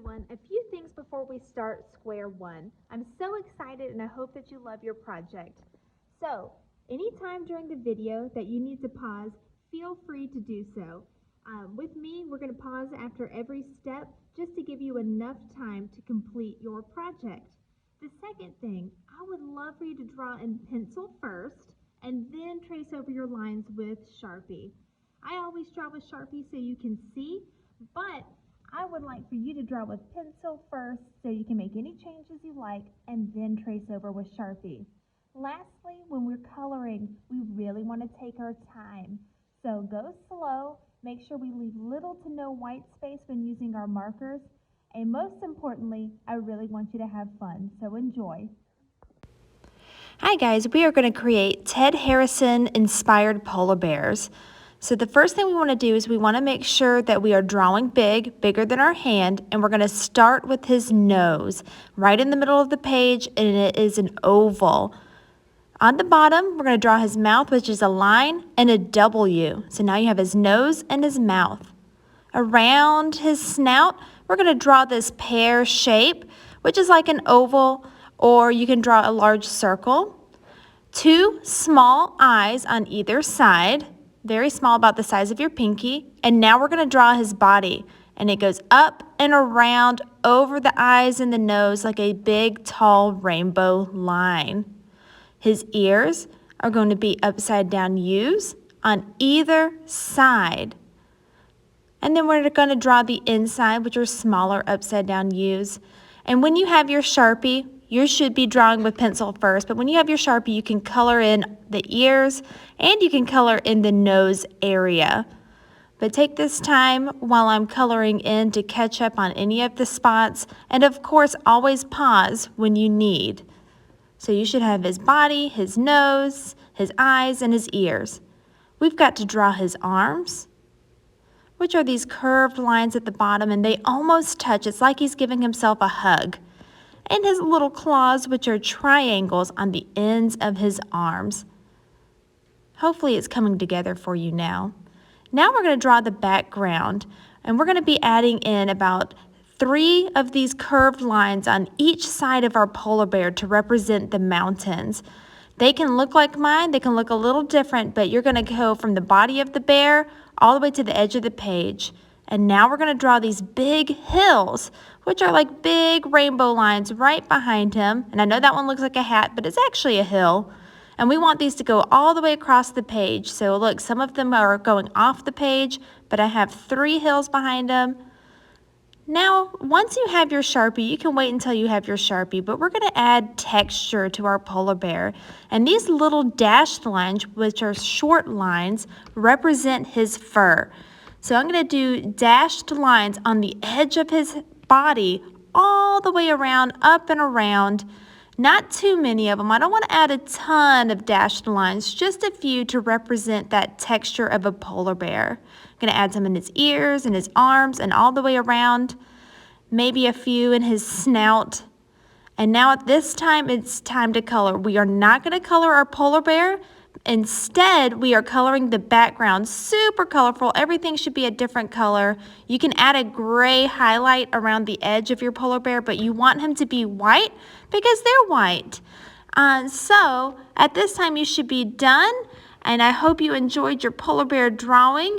everyone. A few things before we start Square One. I'm so excited and I hope that you love your project. So, anytime during the video that you need to pause, feel free to do so. With me, we're going to pause after every step just to give you enough time to complete your project. The second thing, I would love for you to draw in pencil first and then trace over your lines with Sharpie. I always draw with Sharpie so you can see, but I would like for you to draw with pencil first so you can make any changes you like and then trace over with Sharpie. Lastly, when we're coloring, we really want to take our time. So go slow, make sure we leave little to no white space when using our markers, and most importantly, I really want you to have fun, so enjoy. Hi guys, we are going to create Ted Harrison inspired polar bears. So the first thing we want to do is we want to make sure that we are drawing bigger than our hand, and we're going to start with his nose right in the middle of the page, and it is an oval. On the bottom, we're going to draw his mouth, which is a line and a W. So now you have his nose and his mouth. Around his snout, we're going to draw this pear shape, which is like an oval, or you can draw a large circle. Two small eyes on either side, very small, about the size of your pinky. And now we're going to draw his body, and it goes up and around over the eyes and the nose like a big, tall rainbow line. His ears are going to be upside down U's on either side. And then we're going to draw the inside, which are smaller upside down U's. And when you have your Sharpie, you should be drawing with pencil first, but when you have your Sharpie, you can color in the ears and you can color in the nose area. But take this time while I'm coloring in to catch up on any of the spots, and of course, always pause when you need. So you should have his body, his nose, his eyes, and his ears. We've got to draw his arms, which are these curved lines at the bottom, and they almost touch. It's like he's giving himself a hug. And his little claws, which are triangles on the ends of his arms. Hopefully it's coming together for you now. Now we're going to draw the background, and we're going to be adding in about 3 of these curved lines on each side of our polar bear to represent the mountains. They can look like mine, they can look a little different, but you're going to go from the body of the bear all the way to the edge of the page. And now we're going to draw these big hills, which are like big rainbow lines right behind him. And I know that one looks like a hat, but it's actually a hill. And we want these to go all the way across the page. So look, some of them are going off the page, but I have 3 hills behind them. Now, once you have your Sharpie, you can wait until you have your Sharpie, but we're going to add texture to our polar bear. And these little dashed lines, which are short lines, represent his fur. So I'm going to do dashed lines on the edge of his body all the way around, up and around. Not too many of them. I don't want to add a ton of dashed lines, just a few to represent that texture of a polar bear. I'm going to add some in his ears and his arms and all the way around. Maybe a few in his snout. And now at this time, it's time to color. We are not going to color our polar bear. Instead, we are coloring the background. Super colorful. Everything should be a different color. You can add a gray highlight around the edge of your polar bear, but you want him to be white because they're white. So at this time, you should be done. And I hope you enjoyed your polar bear drawing.